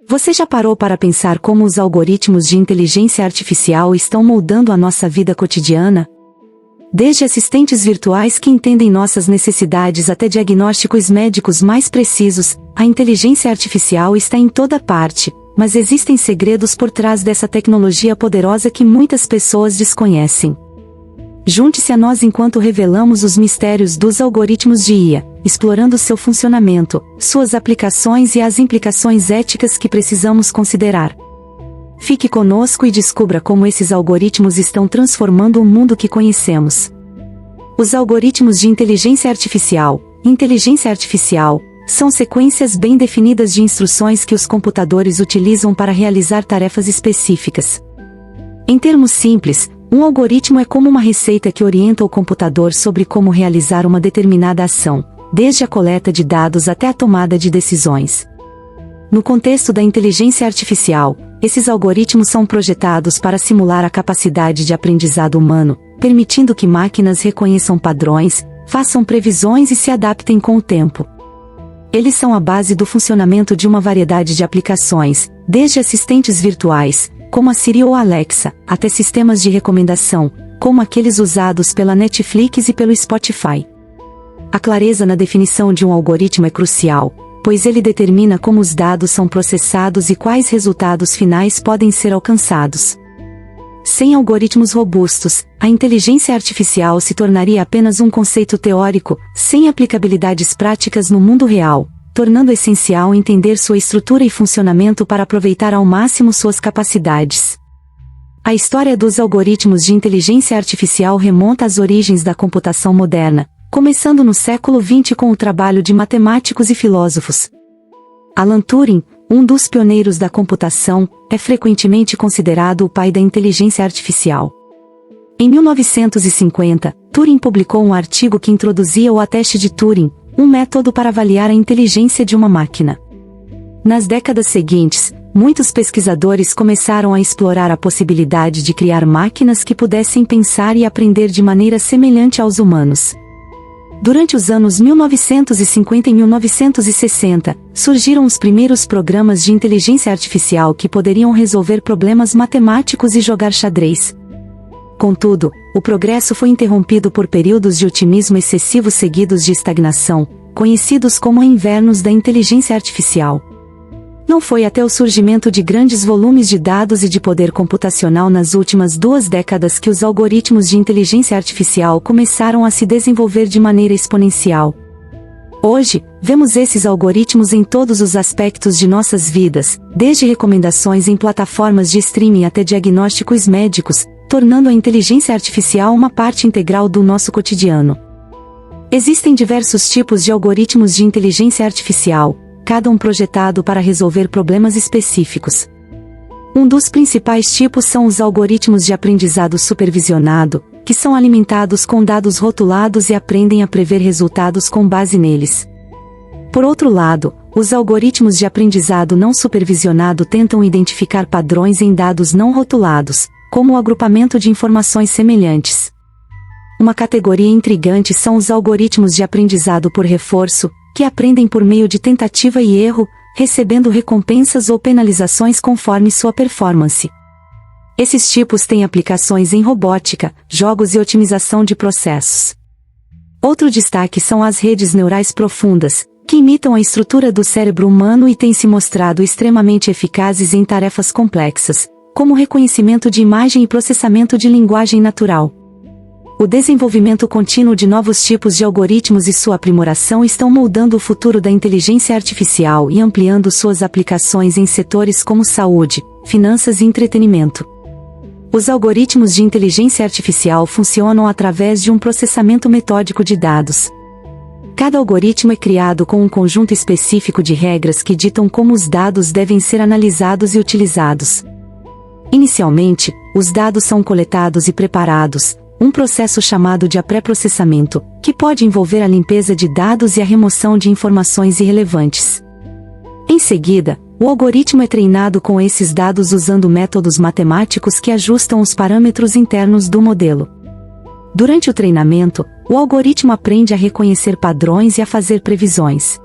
Você já parou para pensar como os algoritmos de inteligência artificial estão moldando a nossa vida cotidiana? Desde assistentes virtuais que entendem nossas necessidades até diagnósticos médicos mais precisos, a inteligência artificial está em toda parte, mas existem segredos por trás dessa tecnologia poderosa que muitas pessoas desconhecem. Junte-se a nós enquanto revelamos os mistérios dos algoritmos de IA, explorando seu funcionamento, suas aplicações e as implicações éticas que precisamos considerar. Fique conosco e descubra como esses algoritmos estão transformando o mundo que conhecemos. Os algoritmos de inteligência artificial, são sequências bem definidas de instruções que os computadores utilizam para realizar tarefas específicas. Em termos simples, um algoritmo é como uma receita que orienta o computador sobre como realizar uma determinada ação, desde a coleta de dados até a tomada de decisões. No contexto da inteligência artificial, esses algoritmos são projetados para simular a capacidade de aprendizado humano, permitindo que máquinas reconheçam padrões, façam previsões e se adaptem com o tempo. Eles são a base do funcionamento de uma variedade de aplicações, desde assistentes virtuais, como a Siri ou a Alexa, até sistemas de recomendação, como aqueles usados pela Netflix e pelo Spotify. A clareza na definição de um algoritmo é crucial, pois ele determina como os dados são processados e quais resultados finais podem ser alcançados. Sem algoritmos robustos, a inteligência artificial se tornaria apenas um conceito teórico, sem aplicabilidades práticas no mundo real, tornando essencial entender sua estrutura e funcionamento para aproveitar ao máximo suas capacidades. A história dos algoritmos de inteligência artificial remonta às origens da computação moderna, começando no século XX com o trabalho de matemáticos e filósofos. Alan Turing, um dos pioneiros da computação, é frequentemente considerado o pai da inteligência artificial. Em 1950, Turing publicou um artigo que introduzia o teste de Turing, um método para avaliar a inteligência de uma máquina. Nas décadas seguintes, muitos pesquisadores começaram a explorar a possibilidade de criar máquinas que pudessem pensar e aprender de maneira semelhante aos humanos. Durante os anos 1950 e 1960, surgiram os primeiros programas de inteligência artificial que poderiam resolver problemas matemáticos e jogar xadrez. Contudo, o progresso foi interrompido por períodos de otimismo excessivo seguidos de estagnação, conhecidos como invernos da inteligência artificial. Não foi até o surgimento de grandes volumes de dados e de poder computacional nas últimas 2 décadas que os algoritmos de inteligência artificial começaram a se desenvolver de maneira exponencial. Hoje, vemos esses algoritmos em todos os aspectos de nossas vidas, desde recomendações em plataformas de streaming até diagnósticos médicos, tornando a inteligência artificial uma parte integral do nosso cotidiano. Existem diversos tipos de algoritmos de inteligência artificial, cada um projetado para resolver problemas específicos. Um dos principais tipos são os algoritmos de aprendizado supervisionado, que são alimentados com dados rotulados e aprendem a prever resultados com base neles. Por outro lado, os algoritmos de aprendizado não supervisionado tentam identificar padrões em dados não rotulados, como o agrupamento de informações semelhantes. Uma categoria intrigante são os algoritmos de aprendizado por reforço, que aprendem por meio de tentativa e erro, recebendo recompensas ou penalizações conforme sua performance. Esses tipos têm aplicações em robótica, jogos e otimização de processos. Outro destaque são as redes neurais profundas, que imitam a estrutura do cérebro humano e têm se mostrado extremamente eficazes em tarefas complexas, como reconhecimento de imagem e processamento de linguagem natural. O desenvolvimento contínuo de novos tipos de algoritmos e sua aprimoração estão moldando o futuro da inteligência artificial e ampliando suas aplicações em setores como saúde, finanças e entretenimento. Os algoritmos de inteligência artificial funcionam através de um processamento metódico de dados. Cada algoritmo é criado com um conjunto específico de regras que ditam como os dados devem ser analisados e utilizados. Inicialmente, os dados são coletados e preparados, um processo chamado de pré-processamento, que pode envolver a limpeza de dados e a remoção de informações irrelevantes. Em seguida, o algoritmo é treinado com esses dados usando métodos matemáticos que ajustam os parâmetros internos do modelo. Durante o treinamento, o algoritmo aprende a reconhecer padrões e a fazer previsões.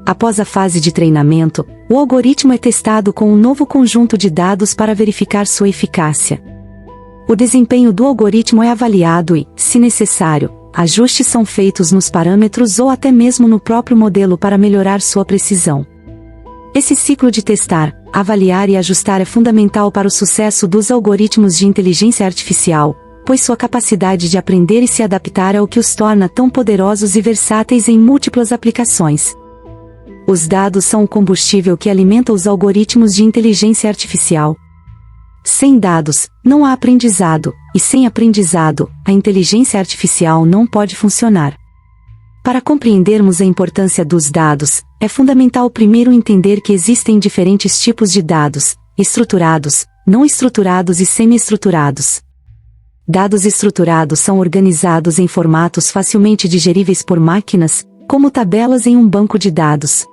Após a fase de treinamento, o algoritmo é testado com um novo conjunto de dados para verificar sua eficácia. O desempenho do algoritmo é avaliado e, se necessário, ajustes são feitos nos parâmetros ou até mesmo no próprio modelo para melhorar sua precisão. Esse ciclo de testar, avaliar e ajustar é fundamental para o sucesso dos algoritmos de inteligência artificial, pois sua capacidade de aprender e se adaptar é o que os torna tão poderosos e versáteis em múltiplas aplicações. Os dados são o combustível que alimenta os algoritmos de inteligência artificial. Sem dados, não há aprendizado, e sem aprendizado, a inteligência artificial não pode funcionar. Para compreendermos a importância dos dados, é fundamental primeiro entender que existem diferentes tipos de dados: estruturados, não estruturados e semi-estruturados. Dados estruturados são organizados em formatos facilmente digeríveis por máquinas, como tabelas em um banco de dados.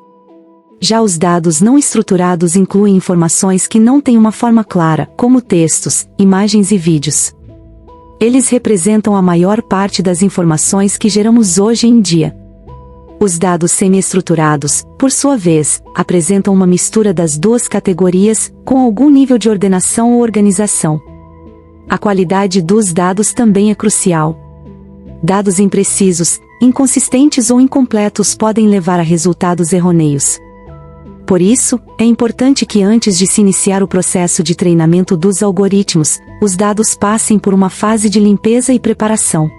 Já os dados não estruturados incluem informações que não têm uma forma clara, como textos, imagens e vídeos. Eles representam a maior parte das informações que geramos hoje em dia. Os dados semi-estruturados, por sua vez, apresentam uma mistura das duas categorias, com algum nível de ordenação ou organização. A qualidade dos dados também é crucial. Dados imprecisos, inconsistentes ou incompletos podem levar a resultados errôneos. Por isso, é importante que antes de se iniciar o processo de treinamento dos algoritmos, os dados passem por uma fase de limpeza e preparação.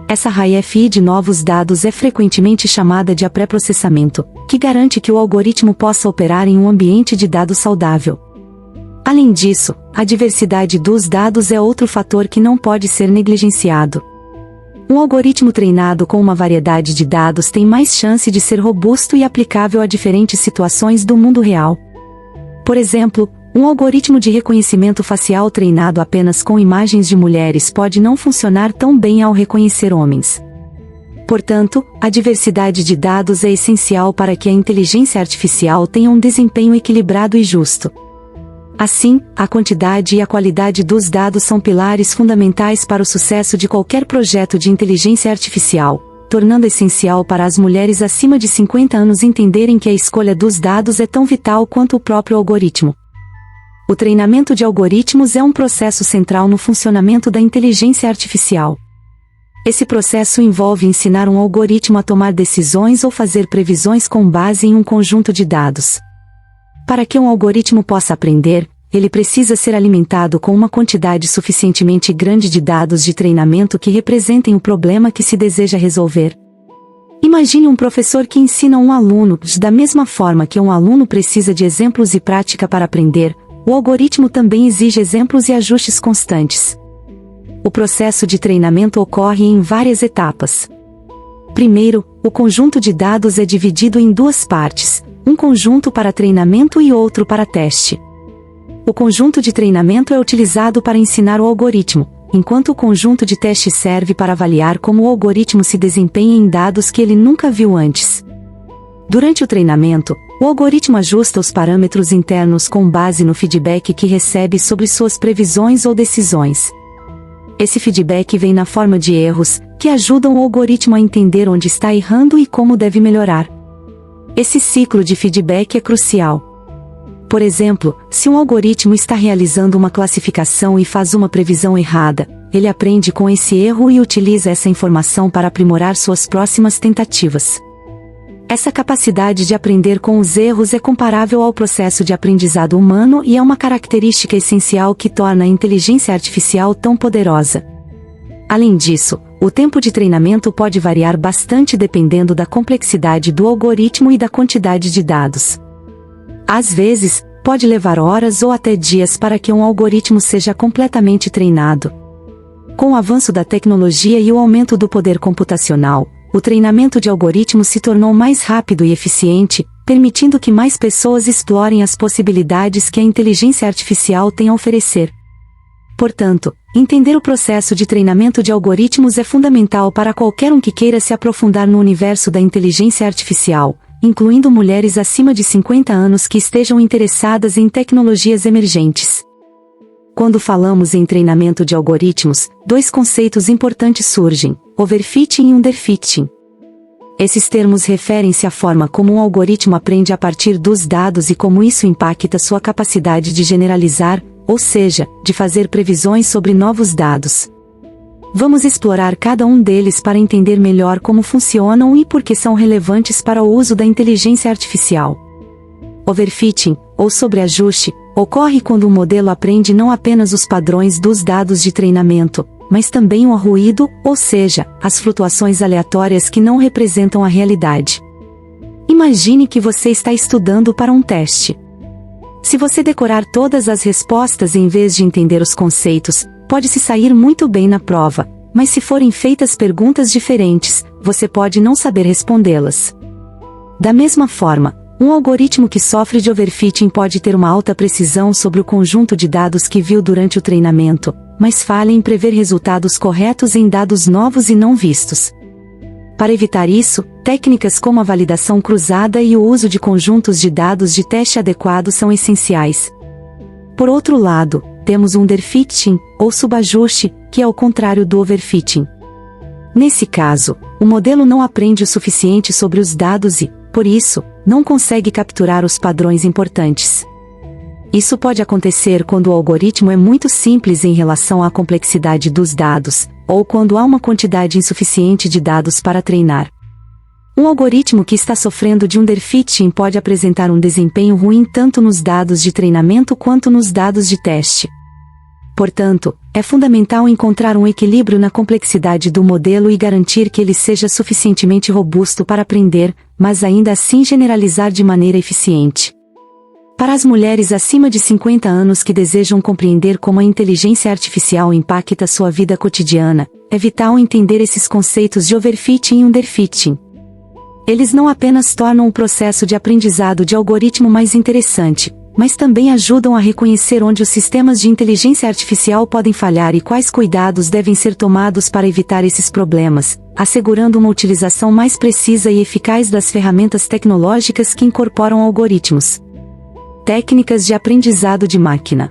Essa RAIF de novos dados é frequentemente chamada de pré-processamento, que garante que o algoritmo possa operar em um ambiente de dados saudável. Além disso, a diversidade dos dados é outro fator que não pode ser negligenciado. Um algoritmo treinado com uma variedade de dados tem mais chance de ser robusto e aplicável a diferentes situações do mundo real. Por exemplo, um algoritmo de reconhecimento facial treinado apenas com imagens de mulheres pode não funcionar tão bem ao reconhecer homens. Portanto, a diversidade de dados é essencial para que a inteligência artificial tenha um desempenho equilibrado e justo. Assim, a quantidade e a qualidade dos dados são pilares fundamentais para o sucesso de qualquer projeto de inteligência artificial, tornando essencial para as mulheres acima de 50 anos entenderem que a escolha dos dados é tão vital quanto o próprio algoritmo. O treinamento de algoritmos é um processo central no funcionamento da inteligência artificial. Esse processo envolve ensinar um algoritmo a tomar decisões ou fazer previsões com base em um conjunto de dados. Para que um algoritmo possa aprender, ele precisa ser alimentado com uma quantidade suficientemente grande de dados de treinamento que representem o problema que se deseja resolver. Imagine um professor que ensina um aluno, da mesma forma que um aluno precisa de exemplos e prática para aprender, o algoritmo também exige exemplos e ajustes constantes. O processo de treinamento ocorre em várias etapas. Primeiro, o conjunto de dados é dividido em duas partes, um conjunto para treinamento e outro para teste. O conjunto de treinamento é utilizado para ensinar o algoritmo, enquanto o conjunto de teste serve para avaliar como o algoritmo se desempenha em dados que ele nunca viu antes. Durante o treinamento, o algoritmo ajusta os parâmetros internos com base no feedback que recebe sobre suas previsões ou decisões. Esse feedback vem na forma de erros, que ajudam o algoritmo a entender onde está errando e como deve melhorar. Esse ciclo de feedback é crucial. Por exemplo, se um algoritmo está realizando uma classificação e faz uma previsão errada, ele aprende com esse erro e utiliza essa informação para aprimorar suas próximas tentativas. Essa capacidade de aprender com os erros é comparável ao processo de aprendizado humano e é uma característica essencial que torna a inteligência artificial tão poderosa. Além disso, o tempo de treinamento pode variar bastante dependendo da complexidade do algoritmo e da quantidade de dados. Às vezes, pode levar horas ou até dias para que um algoritmo seja completamente treinado. Com o avanço da tecnologia e o aumento do poder computacional, o treinamento de algoritmos se tornou mais rápido e eficiente, permitindo que mais pessoas explorem as possibilidades que a inteligência artificial tem a oferecer. Portanto, entender o processo de treinamento de algoritmos é fundamental para qualquer um que queira se aprofundar no universo da inteligência artificial, incluindo mulheres acima de 50 anos que estejam interessadas em tecnologias emergentes. Quando falamos em treinamento de algoritmos, dois conceitos importantes surgem: overfitting e underfitting. Esses termos referem-se à forma como um algoritmo aprende a partir dos dados e como isso impacta sua capacidade de generalizar, ou seja, de fazer previsões sobre novos dados. Vamos explorar cada um deles para entender melhor como funcionam e por que são relevantes para o uso da inteligência artificial. Overfitting, ou sobreajuste, ocorre quando o modelo aprende não apenas os padrões dos dados de treinamento, mas também o ruído, ou seja, as flutuações aleatórias que não representam a realidade. Imagine que você está estudando para um teste. Se você decorar todas as respostas em vez de entender os conceitos, pode-se sair muito bem na prova, mas se forem feitas perguntas diferentes, você pode não saber respondê-las. Da mesma forma, um algoritmo que sofre de overfitting pode ter uma alta precisão sobre o conjunto de dados que viu durante o treinamento, mas falha em prever resultados corretos em dados novos e não vistos. Para evitar isso, técnicas como a validação cruzada e o uso de conjuntos de dados de teste adequados são essenciais. Por outro lado, temos um underfitting, ou subajuste, que é o contrário do overfitting. Nesse caso, o modelo não aprende o suficiente sobre os dados e, por isso, não consegue capturar os padrões importantes. Isso pode acontecer quando o algoritmo é muito simples em relação à complexidade dos dados, ou quando há uma quantidade insuficiente de dados para treinar. Um algoritmo que está sofrendo de underfitting pode apresentar um desempenho ruim tanto nos dados de treinamento quanto nos dados de teste. Portanto, é fundamental encontrar um equilíbrio na complexidade do modelo e garantir que ele seja suficientemente robusto para aprender, mas ainda assim generalizar de maneira eficiente. Para as mulheres acima de 50 anos que desejam compreender como a inteligência artificial impacta sua vida cotidiana, é vital entender esses conceitos de overfitting e underfitting. Eles não apenas tornam o processo de aprendizado de algoritmo mais interessante, mas também ajudam a reconhecer onde os sistemas de inteligência artificial podem falhar e quais cuidados devem ser tomados para evitar esses problemas, assegurando uma utilização mais precisa e eficaz das ferramentas tecnológicas que incorporam algoritmos. Técnicas de aprendizado de máquina.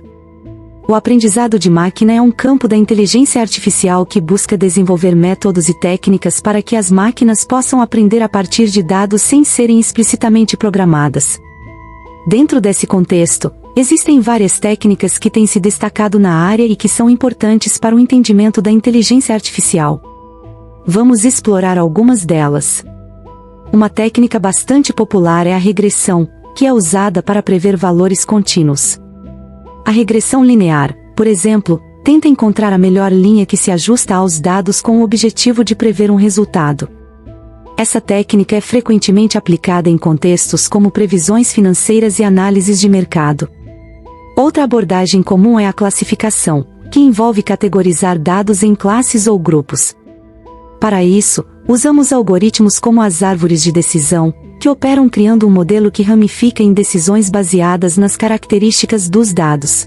O aprendizado de máquina é um campo da inteligência artificial que busca desenvolver métodos e técnicas para que as máquinas possam aprender a partir de dados sem serem explicitamente programadas. Dentro desse contexto, existem várias técnicas que têm se destacado na área e que são importantes para o entendimento da inteligência artificial. Vamos explorar algumas delas. Uma técnica bastante popular é a regressão, que é usada para prever valores contínuos. A regressão linear, por exemplo, tenta encontrar a melhor linha que se ajusta aos dados com o objetivo de prever um resultado. Essa técnica é frequentemente aplicada em contextos como previsões financeiras e análises de mercado. Outra abordagem comum é a classificação, que envolve categorizar dados em classes ou grupos. Para isso, usamos algoritmos como as árvores de decisão, que operam criando um modelo que ramifica em decisões baseadas nas características dos dados.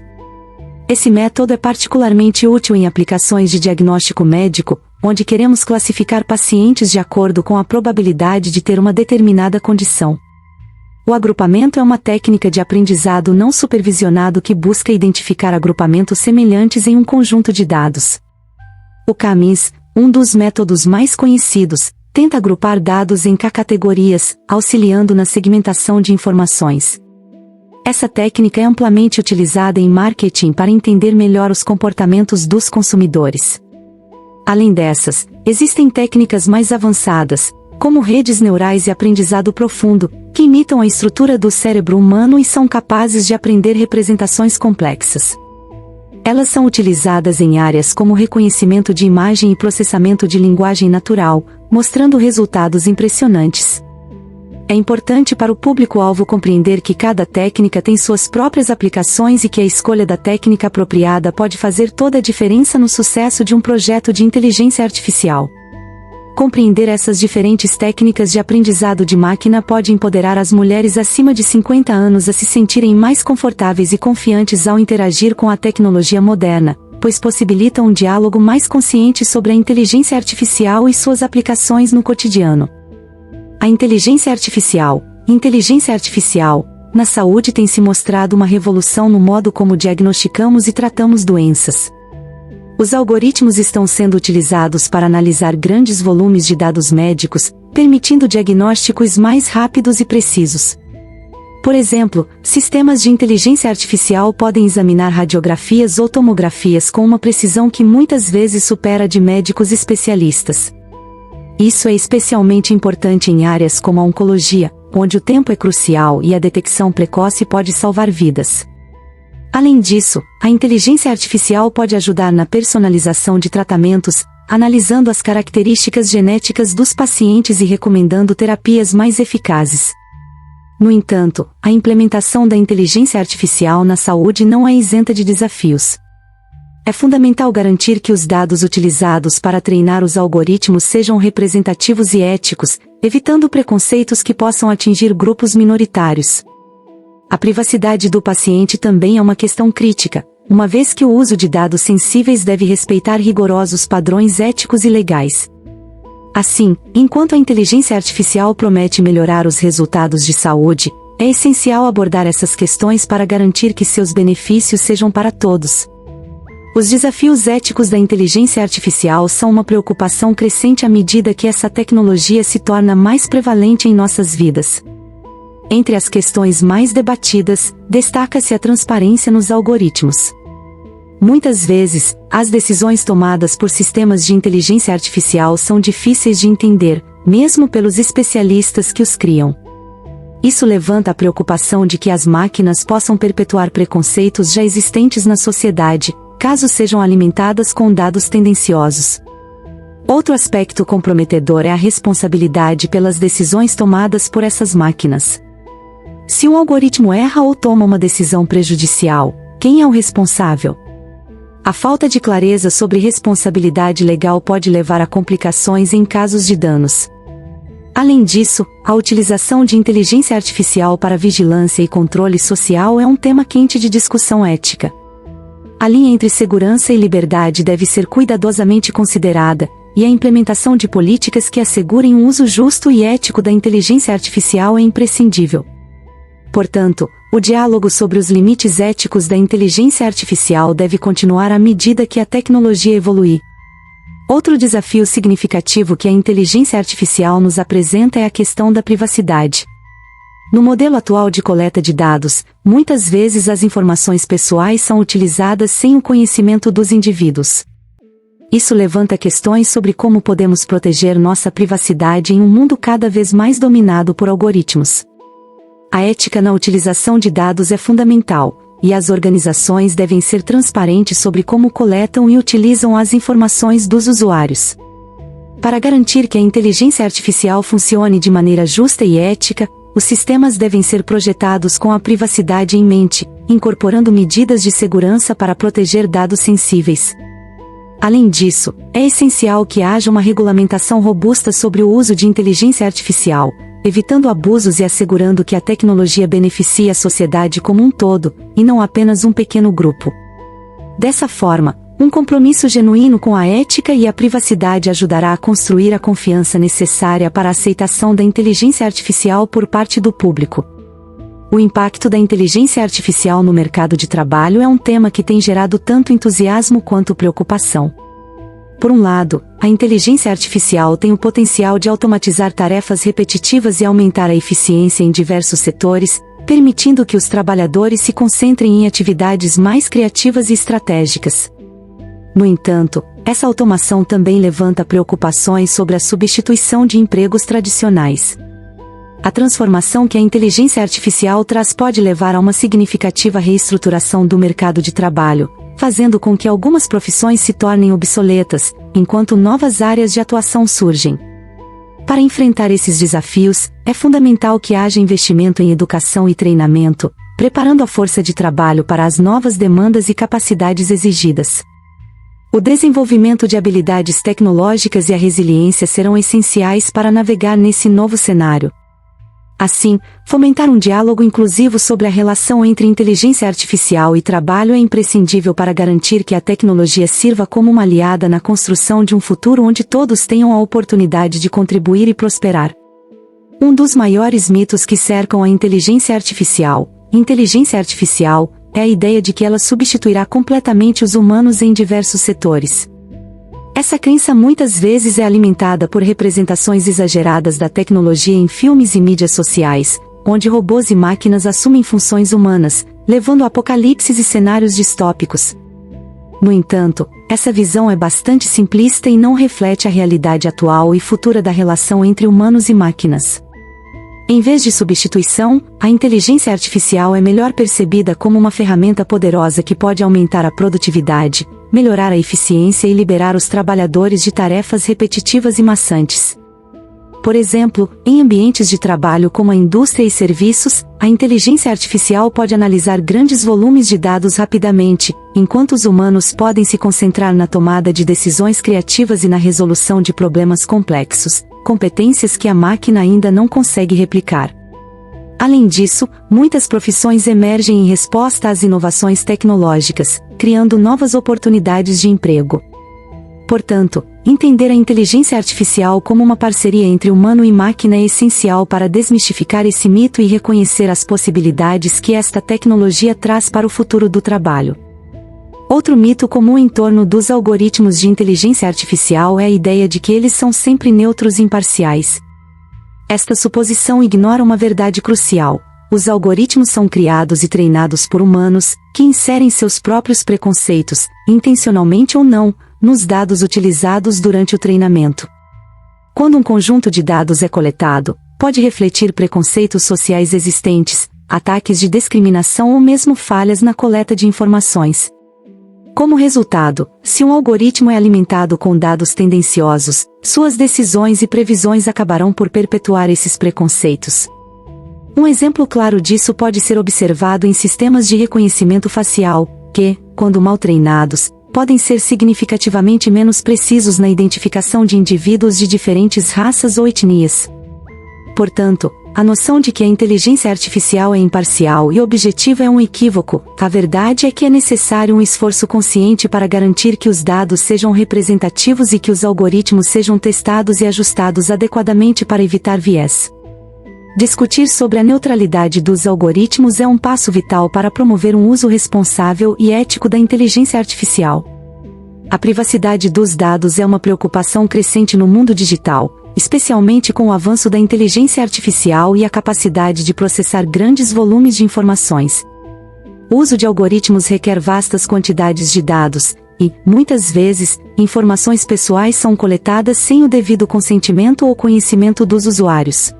Esse método é particularmente útil em aplicações de diagnóstico médico, onde queremos classificar pacientes de acordo com a probabilidade de ter uma determinada condição. O agrupamento é uma técnica de aprendizado não supervisionado que busca identificar agrupamentos semelhantes em um conjunto de dados. O K-means, um dos métodos mais conhecidos, tenta agrupar dados em K-categorias, auxiliando na segmentação de informações. Essa técnica é amplamente utilizada em marketing para entender melhor os comportamentos dos consumidores. Além dessas, existem técnicas mais avançadas, como redes neurais e aprendizado profundo, que imitam a estrutura do cérebro humano e são capazes de aprender representações complexas. Elas são utilizadas em áreas como reconhecimento de imagem e processamento de linguagem natural, mostrando resultados impressionantes. É importante para o público-alvo compreender que cada técnica tem suas próprias aplicações e que a escolha da técnica apropriada pode fazer toda a diferença no sucesso de um projeto de inteligência artificial. Compreender essas diferentes técnicas de aprendizado de máquina pode empoderar as mulheres acima de 50 anos a se sentirem mais confortáveis e confiantes ao interagir com a tecnologia moderna, pois possibilita um diálogo mais consciente sobre a inteligência artificial e suas aplicações no cotidiano. A inteligência artificial, na saúde tem se mostrado uma revolução no modo como diagnosticamos e tratamos doenças. Os algoritmos estão sendo utilizados para analisar grandes volumes de dados médicos, permitindo diagnósticos mais rápidos e precisos. Por exemplo, sistemas de inteligência artificial podem examinar radiografias ou tomografias com uma precisão que muitas vezes supera a de médicos especialistas. Isso é especialmente importante em áreas como a oncologia, onde o tempo é crucial e a detecção precoce pode salvar vidas. Além disso, a inteligência artificial pode ajudar na personalização de tratamentos, analisando as características genéticas dos pacientes e recomendando terapias mais eficazes. No entanto, a implementação da inteligência artificial na saúde não é isenta de desafios. É fundamental garantir que os dados utilizados para treinar os algoritmos sejam representativos e éticos, evitando preconceitos que possam atingir grupos minoritários. A privacidade do paciente também é uma questão crítica, uma vez que o uso de dados sensíveis deve respeitar rigorosos padrões éticos e legais. Assim, enquanto a inteligência artificial promete melhorar os resultados de saúde, é essencial abordar essas questões para garantir que seus benefícios sejam para todos. Os desafios éticos da inteligência artificial são uma preocupação crescente à medida que essa tecnologia se torna mais prevalente em nossas vidas. Entre as questões mais debatidas, destaca-se a transparência nos algoritmos. Muitas vezes, as decisões tomadas por sistemas de inteligência artificial são difíceis de entender, mesmo pelos especialistas que os criam. Isso levanta a preocupação de que as máquinas possam perpetuar preconceitos já existentes na sociedade, caso sejam alimentadas com dados tendenciosos. Outro aspecto comprometedor é a responsabilidade pelas decisões tomadas por essas máquinas. Se um algoritmo erra ou toma uma decisão prejudicial, quem é o responsável? A falta de clareza sobre responsabilidade legal pode levar a complicações em casos de danos. Além disso, a utilização de inteligência artificial para vigilância e controle social é um tema quente de discussão ética. A linha entre segurança e liberdade deve ser cuidadosamente considerada, e a implementação de políticas que assegurem um uso justo e ético da inteligência artificial é imprescindível. Portanto, o diálogo sobre os limites éticos da inteligência artificial deve continuar à medida que a tecnologia evoluir. Outro desafio significativo que a inteligência artificial nos apresenta é a questão da privacidade. No modelo atual de coleta de dados, muitas vezes as informações pessoais são utilizadas sem o conhecimento dos indivíduos. Isso levanta questões sobre como podemos proteger nossa privacidade em um mundo cada vez mais dominado por algoritmos. A ética na utilização de dados é fundamental, e as organizações devem ser transparentes sobre como coletam e utilizam as informações dos usuários. Para garantir que a inteligência artificial funcione de maneira justa e ética, os sistemas devem ser projetados com a privacidade em mente, incorporando medidas de segurança para proteger dados sensíveis. Além disso, é essencial que haja uma regulamentação robusta sobre o uso de inteligência artificial, evitando abusos e assegurando que a tecnologia beneficie a sociedade como um todo, e não apenas um pequeno grupo. Dessa forma, um compromisso genuíno com a ética e a privacidade ajudará a construir a confiança necessária para a aceitação da inteligência artificial por parte do público. O impacto da inteligência artificial no mercado de trabalho é um tema que tem gerado tanto entusiasmo quanto preocupação. Por um lado, a inteligência artificial tem o potencial de automatizar tarefas repetitivas e aumentar a eficiência em diversos setores, permitindo que os trabalhadores se concentrem em atividades mais criativas e estratégicas. No entanto, essa automação também levanta preocupações sobre a substituição de empregos tradicionais. A transformação que a inteligência artificial traz pode levar a uma significativa reestruturação do mercado de trabalho, fazendo com que algumas profissões se tornem obsoletas, enquanto novas áreas de atuação surgem. Para enfrentar esses desafios, é fundamental que haja investimento em educação e treinamento, preparando a força de trabalho para as novas demandas e capacidades exigidas. O desenvolvimento de habilidades tecnológicas e a resiliência serão essenciais para navegar nesse novo cenário. Assim, fomentar um diálogo inclusivo sobre a relação entre inteligência artificial e trabalho é imprescindível para garantir que a tecnologia sirva como uma aliada na construção de um futuro onde todos tenham a oportunidade de contribuir e prosperar. Um dos maiores mitos que cercam a inteligência artificial, é a ideia de que ela substituirá completamente os humanos em diversos setores. Essa crença muitas vezes é alimentada por representações exageradas da tecnologia em filmes e mídias sociais, onde robôs e máquinas assumem funções humanas, levando a apocalipses e cenários distópicos. No entanto, essa visão é bastante simplista e não reflete a realidade atual e futura da relação entre humanos e máquinas. Em vez de substituição, a inteligência artificial é melhor percebida como uma ferramenta poderosa que pode aumentar a produtividade, melhorar a eficiência e liberar os trabalhadores de tarefas repetitivas e maçantes. Por exemplo, em ambientes de trabalho como a indústria e serviços, a inteligência artificial pode analisar grandes volumes de dados rapidamente, enquanto os humanos podem se concentrar na tomada de decisões criativas e na resolução de problemas complexos, competências que a máquina ainda não consegue replicar. Além disso, muitas profissões emergem em resposta às inovações tecnológicas, criando novas oportunidades de emprego. Portanto, entender a inteligência artificial como uma parceria entre humano e máquina é essencial para desmistificar esse mito e reconhecer as possibilidades que esta tecnologia traz para o futuro do trabalho. Outro mito comum em torno dos algoritmos de inteligência artificial é a ideia de que eles são sempre neutros e imparciais. Esta suposição ignora uma verdade crucial: os algoritmos são criados e treinados por humanos, que inserem seus próprios preconceitos, intencionalmente ou não, nos dados utilizados durante o treinamento. Quando um conjunto de dados é coletado, pode refletir preconceitos sociais existentes, ataques de discriminação ou mesmo falhas na coleta de informações. Como resultado, se um algoritmo é alimentado com dados tendenciosos, suas decisões e previsões acabarão por perpetuar esses preconceitos. Um exemplo claro disso pode ser observado em sistemas de reconhecimento facial, que, quando mal treinados, podem ser significativamente menos precisos na identificação de indivíduos de diferentes raças ou etnias. Portanto, a noção de que a inteligência artificial é imparcial e objetiva é um equívoco. A verdade é que é necessário um esforço consciente para garantir que os dados sejam representativos e que os algoritmos sejam testados e ajustados adequadamente para evitar viés. Discutir sobre a neutralidade dos algoritmos é um passo vital para promover um uso responsável e ético da inteligência artificial. A privacidade dos dados é uma preocupação crescente no mundo digital, especialmente com o avanço da inteligência artificial e a capacidade de processar grandes volumes de informações. O uso de algoritmos requer vastas quantidades de dados, e, muitas vezes, informações pessoais são coletadas sem o devido consentimento ou conhecimento dos usuários.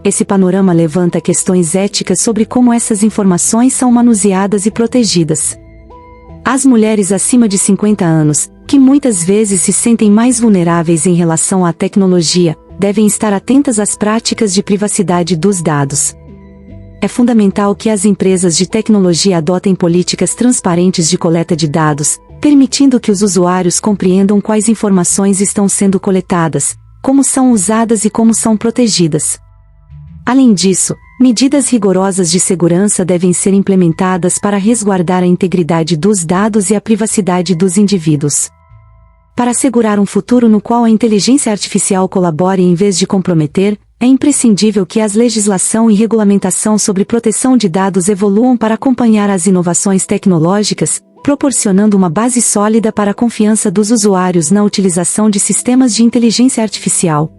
Esse panorama levanta questões éticas sobre como essas informações são manuseadas e protegidas. As mulheres acima de 50 anos, que muitas vezes se sentem mais vulneráveis em relação à tecnologia, devem estar atentas às práticas de privacidade dos dados. É fundamental que as empresas de tecnologia adotem políticas transparentes de coleta de dados, permitindo que os usuários compreendam quais informações estão sendo coletadas, como são usadas e como são protegidas. Além disso, medidas rigorosas de segurança devem ser implementadas para resguardar a integridade dos dados e a privacidade dos indivíduos. Para assegurar um futuro no qual a inteligência artificial colabore em vez de comprometer, é imprescindível que a legislação e regulamentação sobre proteção de dados evoluam para acompanhar as inovações tecnológicas, proporcionando uma base sólida para a confiança dos usuários na utilização de sistemas de inteligência artificial.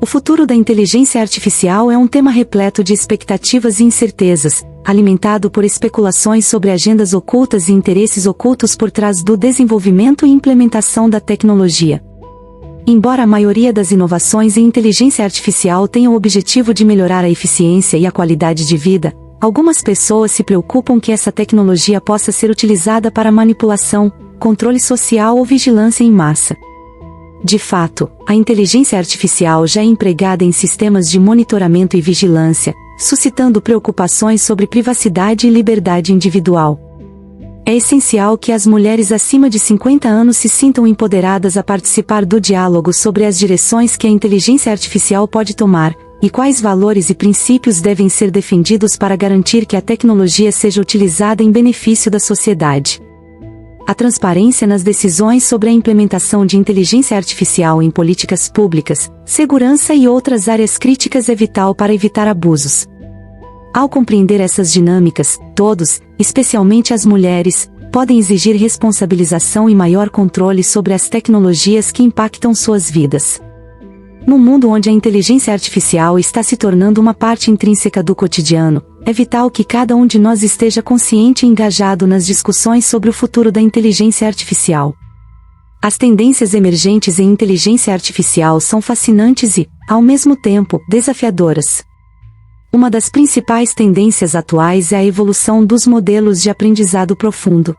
O futuro da inteligência artificial é um tema repleto de expectativas e incertezas, alimentado por especulações sobre agendas ocultas e interesses ocultos por trás do desenvolvimento e implementação da tecnologia. Embora a maioria das inovações em inteligência artificial tenha o objetivo de melhorar a eficiência e a qualidade de vida, algumas pessoas se preocupam que essa tecnologia possa ser utilizada para manipulação, controle social ou vigilância em massa. De fato, a inteligência artificial já é empregada em sistemas de monitoramento e vigilância, suscitando preocupações sobre privacidade e liberdade individual. É essencial que as mulheres acima de 50 anos se sintam empoderadas a participar do diálogo sobre as direções que a inteligência artificial pode tomar, e quais valores e princípios devem ser defendidos para garantir que a tecnologia seja utilizada em benefício da sociedade. A transparência nas decisões sobre a implementação de inteligência artificial em políticas públicas, segurança e outras áreas críticas é vital para evitar abusos. Ao compreender essas dinâmicas, todos, especialmente as mulheres, podem exigir responsabilização e maior controle sobre as tecnologias que impactam suas vidas. No mundo onde a inteligência artificial está se tornando uma parte intrínseca do cotidiano, é vital que cada um de nós esteja consciente e engajado nas discussões sobre o futuro da inteligência artificial. As tendências emergentes em inteligência artificial são fascinantes e, ao mesmo tempo, desafiadoras. Uma das principais tendências atuais é a evolução dos modelos de aprendizado profundo.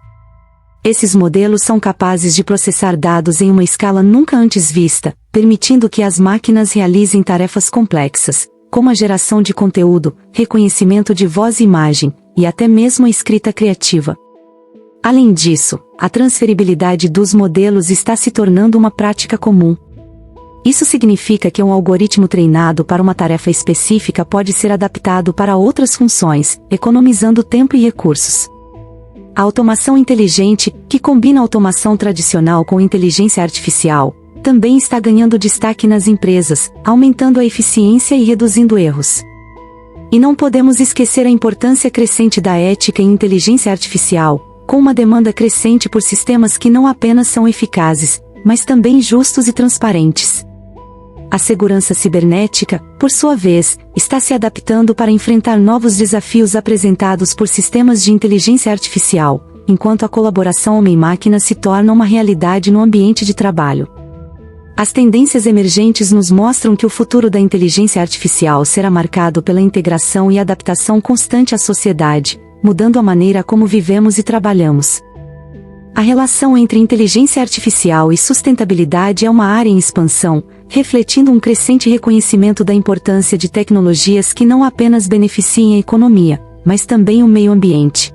Esses modelos são capazes de processar dados em uma escala nunca antes vista, permitindo que as máquinas realizem tarefas complexas, como a geração de conteúdo, reconhecimento de voz e imagem, e até mesmo a escrita criativa. Além disso, a transferibilidade dos modelos está se tornando uma prática comum. Isso significa que um algoritmo treinado para uma tarefa específica pode ser adaptado para outras funções, economizando tempo e recursos. A automação inteligente, que combina automação tradicional com inteligência artificial, também está ganhando destaque nas empresas, aumentando a eficiência e reduzindo erros. E não podemos esquecer a importância crescente da ética em inteligência artificial, com uma demanda crescente por sistemas que não apenas são eficazes, mas também justos e transparentes. A segurança cibernética, por sua vez, está se adaptando para enfrentar novos desafios apresentados por sistemas de inteligência artificial, enquanto a colaboração homem-máquina se torna uma realidade no ambiente de trabalho. As tendências emergentes nos mostram que o futuro da inteligência artificial será marcado pela integração e adaptação constante à sociedade, mudando a maneira como vivemos e trabalhamos. A relação entre inteligência artificial e sustentabilidade é uma área em expansão, refletindo um crescente reconhecimento da importância de tecnologias que não apenas beneficiem a economia, mas também o meio ambiente.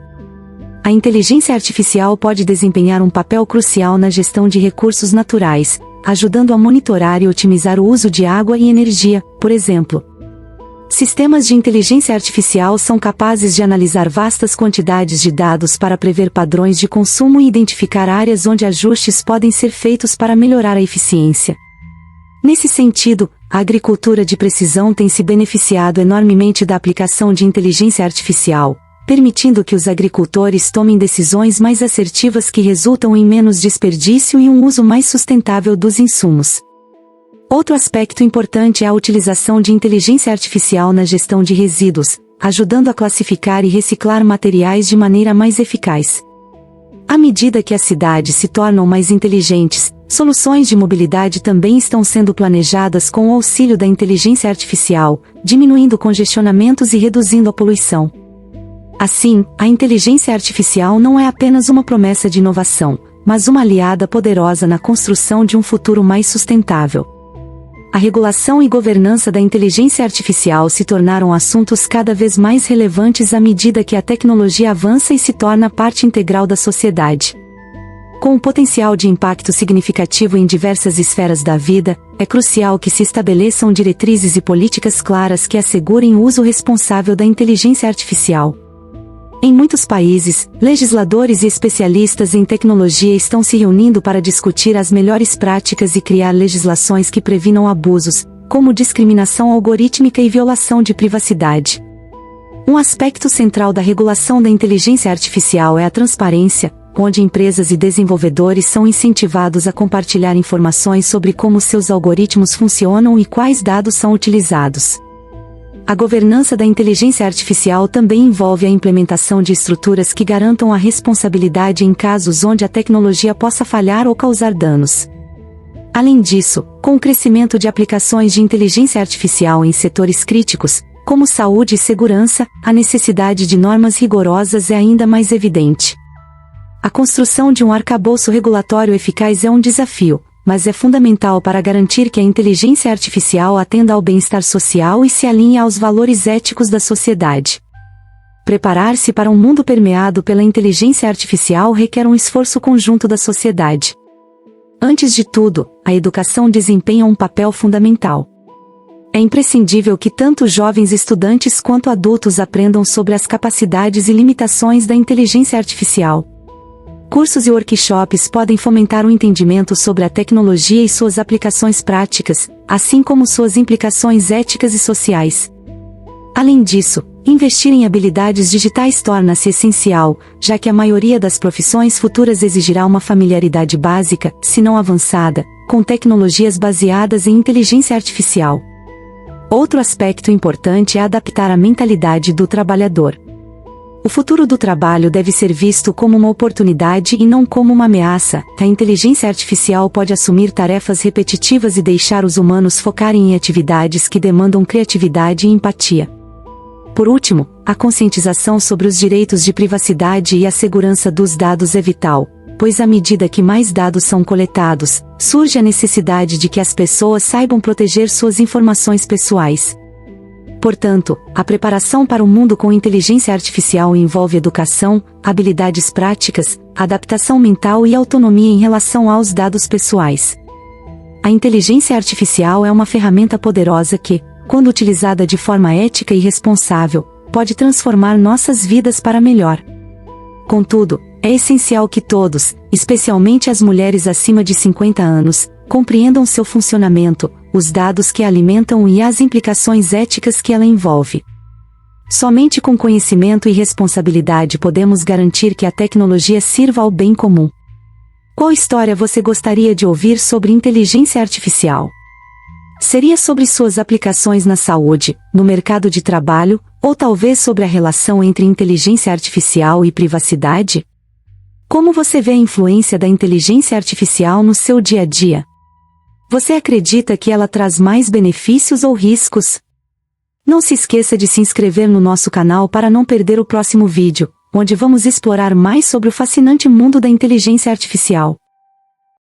A inteligência artificial pode desempenhar um papel crucial na gestão de recursos naturais, ajudando a monitorar e otimizar o uso de água e energia, por exemplo. Sistemas de inteligência artificial são capazes de analisar vastas quantidades de dados para prever padrões de consumo e identificar áreas onde ajustes podem ser feitos para melhorar a eficiência. Nesse sentido, a agricultura de precisão tem se beneficiado enormemente da aplicação de inteligência artificial, permitindo que os agricultores tomem decisões mais assertivas que resultam em menos desperdício e um uso mais sustentável dos insumos. Outro aspecto importante é a utilização de inteligência artificial na gestão de resíduos, ajudando a classificar e reciclar materiais de maneira mais eficaz. À medida que as cidades se tornam mais inteligentes, soluções de mobilidade também estão sendo planejadas com o auxílio da inteligência artificial, diminuindo congestionamentos e reduzindo a poluição. Assim, a inteligência artificial não é apenas uma promessa de inovação, mas uma aliada poderosa na construção de um futuro mais sustentável. A regulação e governança da inteligência artificial se tornaram assuntos cada vez mais relevantes à medida que a tecnologia avança e se torna parte integral da sociedade. Com um potencial de impacto significativo em diversas esferas da vida, é crucial que se estabeleçam diretrizes e políticas claras que assegurem o uso responsável da inteligência artificial. Em muitos países, legisladores e especialistas em tecnologia estão se reunindo para discutir as melhores práticas e criar legislações que previnam abusos, como discriminação algorítmica e violação de privacidade. Um aspecto central da regulação da inteligência artificial é a transparência, onde empresas e desenvolvedores são incentivados a compartilhar informações sobre como seus algoritmos funcionam e quais dados são utilizados. A governança da inteligência artificial também envolve a implementação de estruturas que garantam a responsabilidade em casos onde a tecnologia possa falhar ou causar danos. Além disso, com o crescimento de aplicações de inteligência artificial em setores críticos, como saúde e segurança, a necessidade de normas rigorosas é ainda mais evidente. A construção de um arcabouço regulatório eficaz é um desafio, mas é fundamental para garantir que a inteligência artificial atenda ao bem-estar social e se alinhe aos valores éticos da sociedade. Preparar-se para um mundo permeado pela inteligência artificial requer um esforço conjunto da sociedade. Antes de tudo, a educação desempenha um papel fundamental. É imprescindível que tanto jovens estudantes quanto adultos aprendam sobre as capacidades e limitações da inteligência artificial. Cursos e workshops podem fomentar o entendimento sobre a tecnologia e suas aplicações práticas, assim como suas implicações éticas e sociais. Além disso, investir em habilidades digitais torna-se essencial, já que a maioria das profissões futuras exigirá uma familiaridade básica, se não avançada, com tecnologias baseadas em inteligência artificial. Outro aspecto importante é adaptar a mentalidade do trabalhador. O futuro do trabalho deve ser visto como uma oportunidade e não como uma ameaça. A inteligência artificial pode assumir tarefas repetitivas e deixar os humanos focarem em atividades que demandam criatividade e empatia. Por último, a conscientização sobre os direitos de privacidade e a segurança dos dados é vital, pois à medida que mais dados são coletados, surge a necessidade de que as pessoas saibam proteger suas informações pessoais. Portanto, a preparação para o mundo com inteligência artificial envolve educação, habilidades práticas, adaptação mental e autonomia em relação aos dados pessoais. A inteligência artificial é uma ferramenta poderosa que, quando utilizada de forma ética e responsável, pode transformar nossas vidas para melhor. Contudo, é essencial que todos, especialmente as mulheres acima de 50 anos, compreendam seu funcionamento, os dados que a alimentam e as implicações éticas que ela envolve. Somente com conhecimento e responsabilidade podemos garantir que a tecnologia sirva ao bem comum. Qual história você gostaria de ouvir sobre inteligência artificial? Seria sobre suas aplicações na saúde, no mercado de trabalho, ou talvez sobre a relação entre inteligência artificial e privacidade? Como você vê a influência da inteligência artificial no seu dia a dia? Você acredita que ela traz mais benefícios ou riscos? Não se esqueça de se inscrever no nosso canal para não perder o próximo vídeo, onde vamos explorar mais sobre o fascinante mundo da inteligência artificial.